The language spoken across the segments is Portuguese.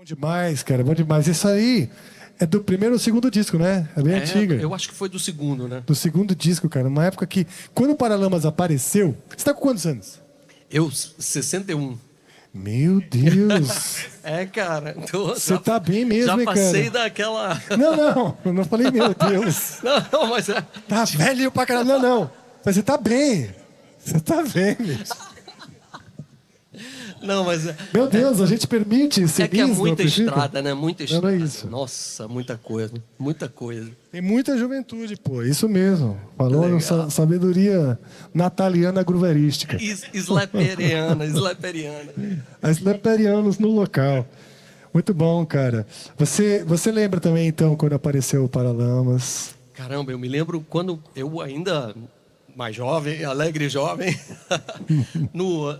Bom demais, cara, bom demais. Isso aí é do primeiro ou segundo disco, né? É bem antiga. Eu acho que foi do segundo, né? Do segundo disco, cara. Uma época que, quando o Paralamas apareceu... Você tá com quantos anos? Eu, 61. Meu Deus! Cara. Você tá bem mesmo, hein, cara? Já passei daquela... Não, eu não falei meu Deus. Não, mas é... Tá velho pra caralho. Não. Mas você tá bem. Você tá bem, mesmo. Não, mas... Meu Deus, a gente permite ser que é muita estrada, né? Muita estrada. Não é isso. Nossa, muita coisa. Muita coisa. Tem muita juventude, pô. Isso mesmo. Falou sabedoria nataliana grooverística. Slaperiana. A Slaperianos no local. Muito bom, cara. Você lembra também, então, quando apareceu o Paralamas? Caramba, eu me lembro quando eu ainda... mais jovem, alegre jovem,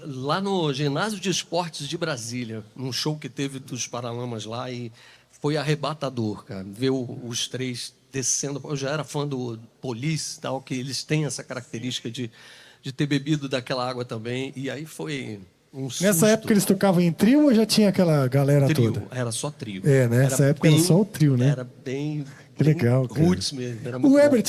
lá no Ginásio de Esportes de Brasília, num show que teve dos Paralamas lá, e foi arrebatador, cara, ver os três descendo. Eu já era fã do Police, tal, que eles têm essa característica de ter bebido daquela água também, e aí foi um susto. Nessa época eles tocavam em trio ou já tinha aquela galera trio, toda? era só trio. Nessa época era só o trio, né? Era bem... Que legal, cara. Roots mesmo. O Herbert,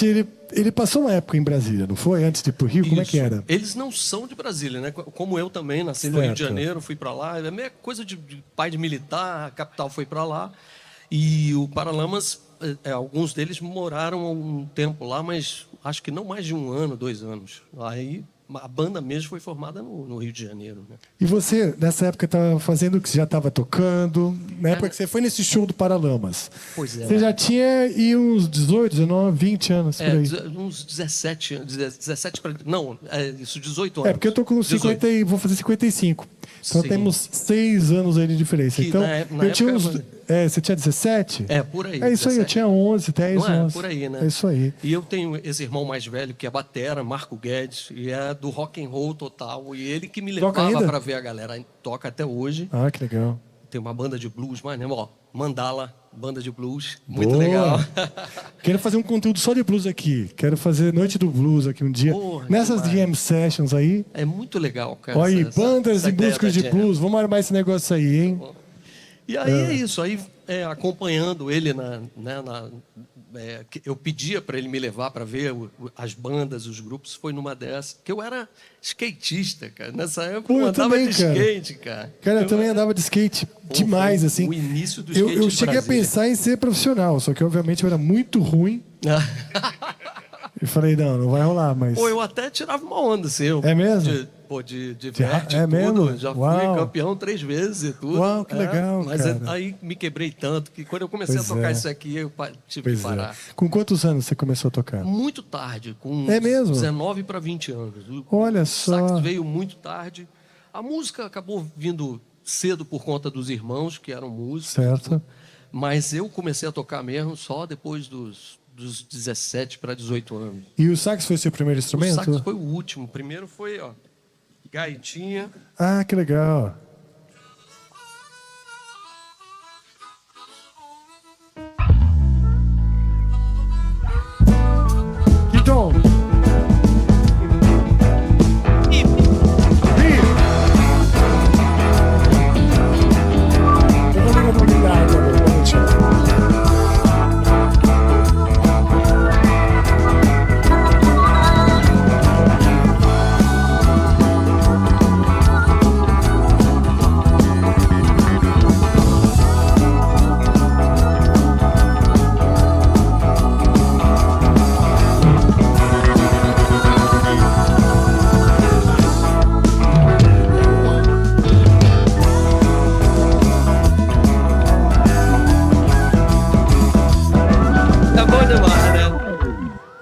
ele passou uma época em Brasília, não foi? Antes de ir pro Rio, como é que era? Eles não são de Brasília, né? Como eu também, nasci no Rio de Janeiro, fui para lá. É a mesma coisa de pai de militar, a capital foi para lá. E o Paralamas, alguns deles moraram um tempo lá, mas acho que não mais de 1 ano, 2 anos. Aí a banda mesmo foi formada no Rio de Janeiro, né? E você, nessa época, estava fazendo o que? Você já estava tocando? Na época que você foi nesse show do Paralamas. Pois é. Você já tinha uns 18, 19, 20 anos por aí? Uns 17 anos. 17 para... Não, isso, 18 anos. Porque eu tô com 50 e vou fazer 55. Então temos 6 anos aí de diferença. Que então, na eu tinha época, você tinha 17? Por aí. É isso 17. Aí, eu tinha 11, 10, Não 11. Por aí, né? É isso aí. E eu tenho esse irmão mais velho, que é batera, Marco Guedes, e é do rock and roll total. E ele que me levava para ver a galera. Toca até hoje. Ah, que legal. Tem uma banda de blues, mas Mandala, banda de blues. Muito legal. Quero fazer um conteúdo só de blues aqui. Quero fazer Noite do Blues aqui um dia. Nessas jam sessions aí. É muito legal, cara. Olha aí, bandas e músicos de blues. Vamos armar esse negócio aí, hein? E aí é isso. Aí acompanhando ele eu pedia para ele me levar para ver as bandas, os grupos. Foi numa dessas. Que eu era skatista, cara. Nessa época eu andava de skate, cara. Cara, eu também andava de skate demais, assim. O início do skate. Eu cheguei a pensar em ser profissional, só que obviamente eu era muito ruim. E falei, não vai rolar, mas... eu até tirava uma onda, assim. É mesmo? De verde e tudo. Mesmo? Já fui campeão 3 vezes e tudo. Uau, que legal, mas cara. Aí me quebrei tanto que quando eu comecei a tocar isso aqui, eu tive que parar. Com quantos anos você começou a tocar? Muito tarde, com mesmo? 19 para 20 anos. Olha só. O sax veio muito tarde. A música acabou vindo cedo por conta dos irmãos, que eram músicos. Certo. Mas eu comecei a tocar mesmo só depois dos 17 para 18 anos. E o sax foi seu primeiro instrumento? O sax foi o último. O primeiro foi, gaitinha. Ah, que legal. Que tom? Eu vou ligar pra guitarra também, vou deixar.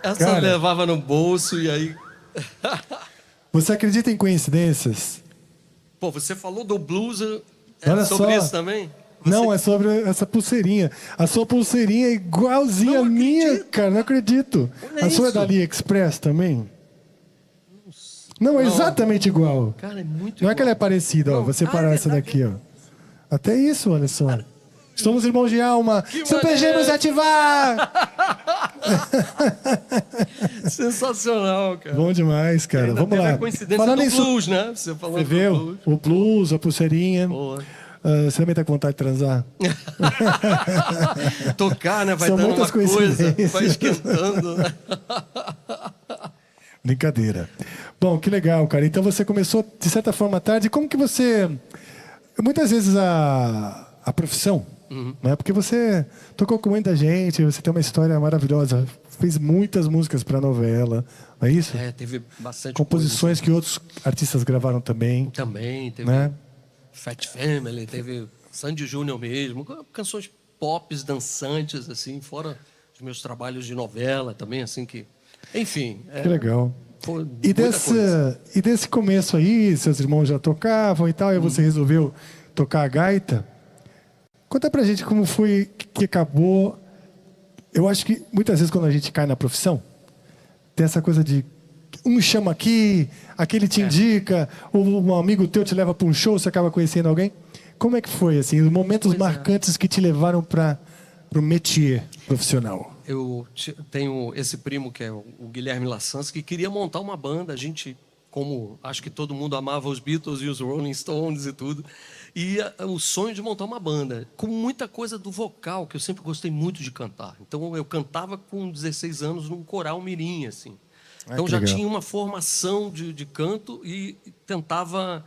Essa levava no bolso e aí... Você acredita em coincidências? Você falou do blues, Olha sobre só. Isso também? Não, é sobre essa pulseirinha. A sua pulseirinha é igualzinha à minha, cara, não acredito. A sua é da AliExpress também? Não, é exatamente igual. Cara, é muito Não é que ela é parecida, ó. Você parar essa daqui, ó. Até isso, olha só. Somos irmãos de alma. Super Gêmeos ativar! Sensacional, cara. Bom demais, cara. Vamos lá. A coincidência do blues, né? Você falou do blues. O blues, a pulseirinha. Boa. Você também tá com vontade de transar? Tocar, né? Vai São dando muitas uma coisa, coincidências. vai esquentando. Né? Brincadeira. Bom, que legal, cara. Então você começou, de certa forma, tarde. Como que você... Muitas vezes a profissão, né? Porque você tocou com muita gente, você tem uma história maravilhosa, fez muitas músicas para novela, não é isso? Teve bastante composições que outros artistas gravaram também. Também, teve né? Fat Family, teve Sandy Júnior mesmo, canções pop, dançantes, assim, fora os meus trabalhos de novela também, assim, que... Enfim. Que legal. E desse começo aí, seus irmãos já tocavam e tal, e você resolveu tocar a gaita. Conta pra gente como foi que acabou. Eu acho que muitas vezes quando a gente cai na profissão, tem essa coisa de um chama aqui, aquele te indica, ou um amigo teu te leva para um show, você acaba conhecendo alguém. Como é que foi, assim, os momentos marcantes que te levaram para o métier profissional? Eu tenho esse primo, que é o Guilherme Lassans, que queria montar uma banda. A gente, como acho que todo mundo amava os Beatles e os Rolling Stones e tudo, e o sonho de montar uma banda, com muita coisa do vocal, que eu sempre gostei muito de cantar. Então, eu cantava com 16 anos num coral mirim, assim. Então, já tinha uma formação de canto e tentava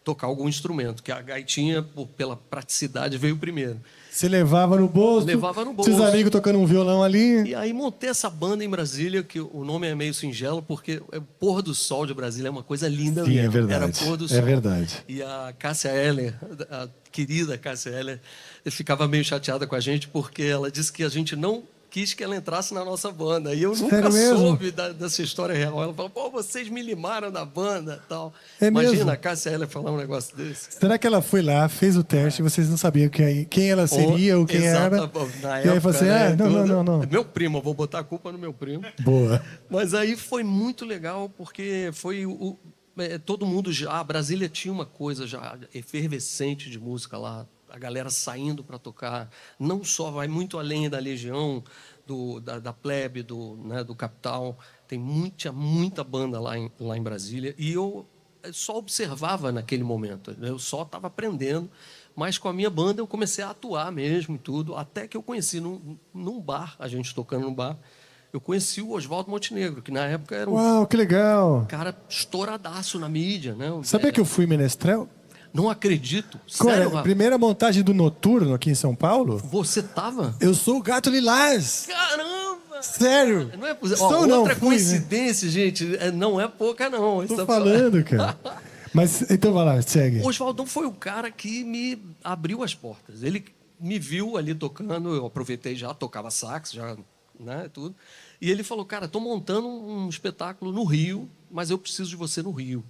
tocar algum instrumento, que a gaitinha, pela praticidade, veio primeiro. Você levava no bolso? Levava no bolso. Seus amigos tocando um violão ali? E aí montei essa banda em Brasília, que o nome é meio singelo, porque o pôr do sol de Brasília é uma coisa linda. Sim, mesmo. é verdade. Era pôr do sol. É verdade. E a Cássia Eller, a querida Cássia Eller, ficava meio chateada com a gente, porque ela disse que a gente não quis que ela entrasse na nossa banda. E eu nunca soube dessa história real. Ela falou, pô, vocês me limaram da banda e tal. Imagina a Cássia Eller falar um negócio desse. Será que ela foi lá, fez o teste e vocês não sabiam quem ela seria ou quem era? Na e aí falou assim, não. Meu primo, eu vou botar a culpa no meu primo. Boa. Mas aí foi muito legal, porque foi todo mundo já... Brasília tinha uma coisa já efervescente de música lá. A galera saindo para tocar, não só vai muito além da Legião, da Plebe, do Capital, tem muita banda lá em Brasília, e eu só observava naquele momento, eu só estava aprendendo, mas com a minha banda eu comecei a atuar mesmo e tudo, até que eu conheci num bar, a gente tocando num bar, eu conheci o Oswaldo Montenegro, que na época era Uau, que legal! Cara estouradaço na mídia, né? Sabia que eu fui menestrel? Não acredito. Sério, Rafa? Primeira montagem do Noturno aqui em São Paulo. Você tava? Eu sou o Gato Lilás. Caramba! Sério? Não é possível. Outra coincidência, gente, não é pouca, não. Tô falando, cara. Mas, então vai lá, segue. O Oswaldão foi o cara que me abriu as portas. Ele me viu ali tocando, eu aproveitei já, tocava sax, já, né, tudo. E ele falou, cara, tô montando um espetáculo no Rio, mas eu preciso de você no Rio.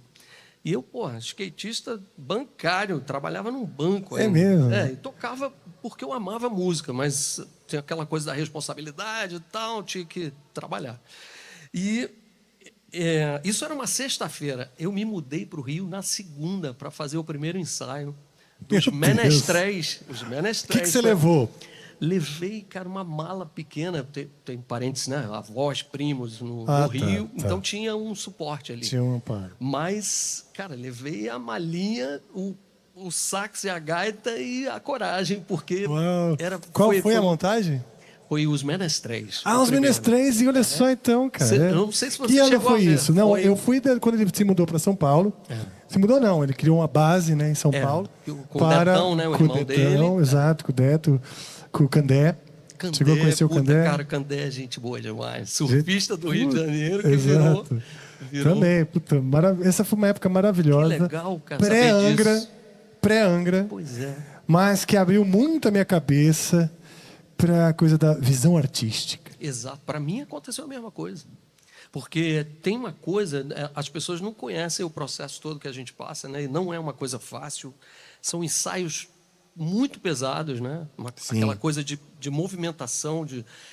E eu, skatista bancário, trabalhava num banco. É mesmo? E tocava porque eu amava música, mas tinha aquela coisa da responsabilidade e tal, tinha que trabalhar. E isso era uma sexta-feira. Eu me mudei para o Rio na segunda para fazer o primeiro ensaio dos menestréis. Os menestréis. O que você levou? Levei, cara, uma mala pequena, tem parentes, né? Avós, primos no Rio, tá. então tinha um suporte ali. Tinha um par. Mas, cara, levei a malinha, o sax e a gaita e a coragem, porque era... Qual foi a montagem? Foi os menestréis. Os menestréis, e olha só então, cara. Eu não sei se você que ano chegou a ver. Isso? Não, eu fui quando ele se mudou para São Paulo. Se mudou não, ele criou uma base, né, em São Paulo. Com o Detão, né, o irmão dele. Exato, com o Deto. Com o Candé. Chegou a conhecer o Candé? Cara, o Candé é gente boa demais. Surfista do Rio de Janeiro, que virou. Também, essa foi uma época maravilhosa. Que legal, cara. Pré-Angra. Pois é. Mas que abriu muito a minha cabeça para a coisa da visão artística. Exato. Para mim aconteceu a mesma coisa. Porque tem uma coisa, as pessoas não conhecem o processo todo que a gente passa, né? E não é uma coisa fácil. São ensaios muito pesados, né? Aquela coisa de movimentação,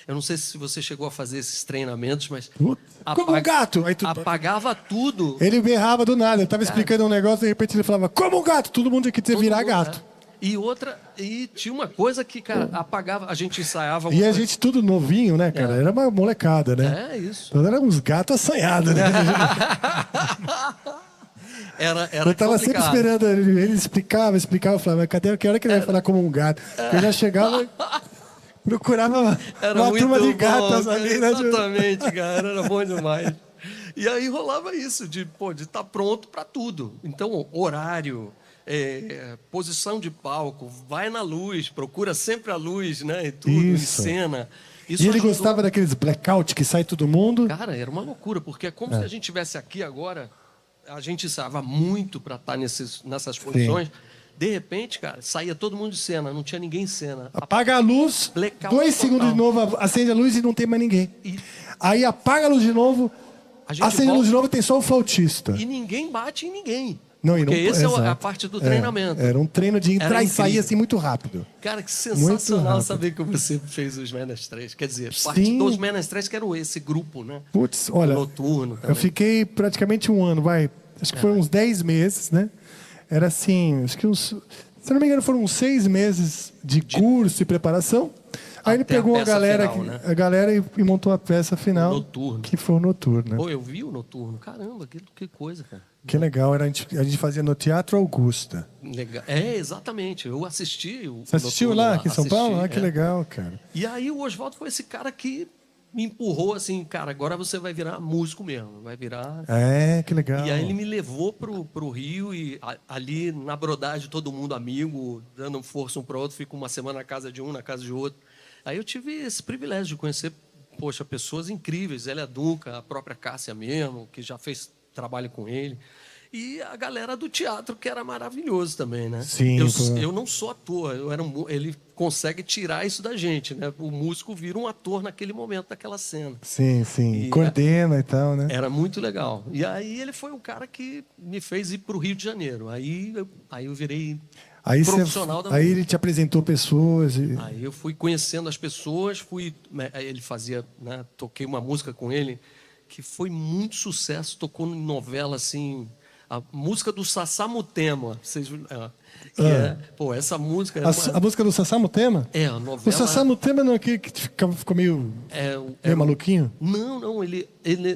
eu não sei se você chegou a fazer esses treinamentos, mas como um gato! Aí apagava tudo. Ele berrava do nada, eu estava explicando um negócio, de repente ele falava, como um gato! Todo mundo tinha que virar gato. E tinha uma coisa que, cara, apagava, a gente ensaiava... E a gente tudo novinho, né, cara? Era uma molecada, né? É, isso. Então eram uns gatos assanhados, né? Era Eu tava sempre complicado. esperando ele explicava, eu falava, mas cadê, que hora que ele vai falar como um gato? Eu já chegava, procurava Era uma muito turma de bom, gatas cara, ali, né? exatamente, cara, era bom demais. E aí rolava isso, de estar pronto para tudo. Então, horário, posição de palco, vai na luz, procura sempre a luz, né? E tudo, Isso. encena. E Isso ele ajudou. gostava daqueles blackout que sai todo mundo. Cara, era uma loucura, porque é como se a gente estivesse aqui agora, a gente ensaiava muito para estar nessas posições. De repente, cara, saía todo mundo de cena, não tinha ninguém em cena. Apaga a luz, Blackout 2 segundos de total. novo, acende a luz e não tem mais ninguém. E Aí apaga a luz de novo, a gente acende a luz de novo e tem só o flautista. e ninguém bate em ninguém. Não, e porque não, esse é a exato. parte do treinamento. Era um treino de entrar Era e sair incrível. assim muito rápido. Cara, que Muito sensacional rápido. saber que você fez os Menas 3. Quer dizer, parte Sim. dos Menas 3 que era esse grupo, né? Putz, olha, Noturno também. eu fiquei praticamente um ano, acho que foi uns 10 meses, né? Era assim, acho que se eu não me engano foram uns 6 meses de curso e preparação. Aí ele Até a pegou peça final, né? a galera e montou a peça final, Noturno. que foi o Noturno. Pô, eu vi o Noturno. Caramba, que coisa, cara. Que legal, a gente fazia no Teatro Augusta. Legal. É, exatamente. Eu assisti o Você assistiu Noturno lá, aqui em São Paulo? Assisti, Ah, que legal, cara. E aí o Oswaldo foi esse cara que me empurrou assim, cara, agora você vai virar músico mesmo, vai virar... Que legal. E aí ele me levou pro Rio e ali na brodagem todo mundo amigo, dando força um para o outro, fico uma semana na casa de um, na casa de outro. Aí eu tive esse privilégio de conhecer, poxa, pessoas incríveis, Zélia Dunca, a própria Cássia mesmo, que já fez trabalho com ele. E a galera do teatro, que era maravilhoso também, né? Sim, eu não sou ator, ele consegue tirar isso da gente, né? O músico vira um ator naquele momento, naquela cena. Sim, sim. E Coordena e tal, né? Era muito legal. E aí ele foi o cara que me fez ir para o Rio de Janeiro. Aí eu virei profissional da Aí música. ele te apresentou pessoas. Aí eu fui conhecendo as pessoas, ele fazia, né, toquei uma música com ele que foi muito sucesso, tocou em novela assim, a música do Sassamutema, essa música era A música do Sassamutema? a novela. O Sassamutema não é aquele que ficou meio maluquinho? Não, ele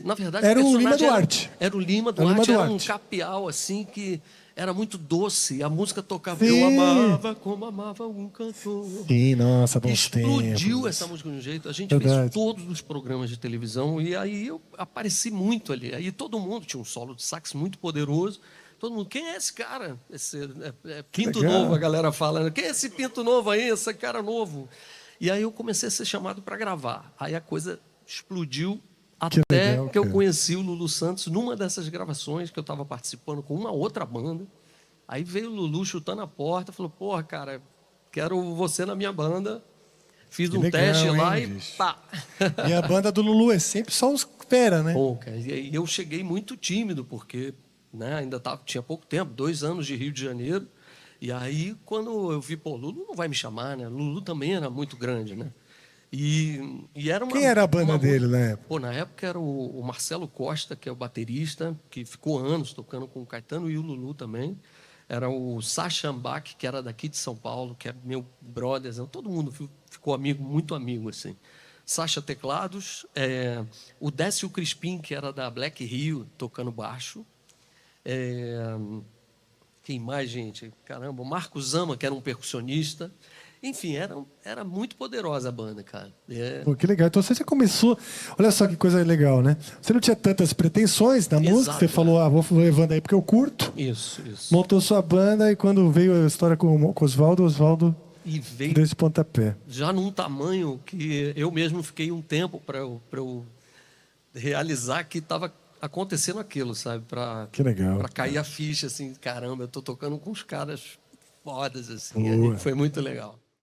na verdade Era o personagem Lima Duarte. Era o Lima Era o Lima Duarte, era um Duarte. capial assim que era muito doce. A música tocava, Sim. eu amava como amava um cantor. Sim, nossa, bons Explodiu tempos. essa música de um jeito. A gente Verdade. fez todos os programas de televisão e aí eu apareci muito ali. Aí todo mundo tinha um solo de sax muito poderoso. Todo mundo, quem é esse cara? Esse pinto legal. novo, a galera fala. Né? Quem é esse pinto novo aí? Esse cara novo? E aí eu comecei a ser chamado para gravar. Aí a coisa explodiu até legal, que eu cara. conheci o Lulu Santos numa dessas gravações que eu estava participando com uma outra banda. Aí veio o Lulu chutando a porta, falou, porra, cara, quero você na minha banda. Fiz Que um legal, teste lá hein, e bicho? pá. E a banda do Lulu é sempre só os fera, né? Pô, cara, e aí eu cheguei muito tímido, porque né, tinha pouco tempo, 2 anos de Rio de Janeiro. E aí, quando eu vi, pô, Lulu não vai me chamar, né? Lulu também era muito grande, né? E era uma, Quem era a banda uma dele na época? Pô, na época era o Marcelo Costa, que é o baterista, que ficou anos tocando com o Caetano e o Lulu também. Era o Sacha Ambach, que era daqui de São Paulo, que é meu brother. Todo mundo ficou amigo, muito amigo, assim. Sacha teclados, o Décio Crispim, que era da Black Rio, tocando baixo. Quem mais, gente? Caramba, o Marco Zama, que era um percussionista. Enfim, era muito poderosa a banda, cara. Pô, que legal. Então você já começou. Olha só que coisa legal, né? Você não tinha tantas pretensões na música, você falou, vou levando aí porque eu curto. Isso. Montou sua banda e quando veio a história com o Oswaldo E veio deu esse pontapé. já num tamanho que eu mesmo fiquei um tempo para eu realizar que estava acontecendo aquilo, sabe? Que legal. Para cair a ficha, assim, caramba, eu tô tocando com os caras fodas, assim. Boa. Foi muito legal.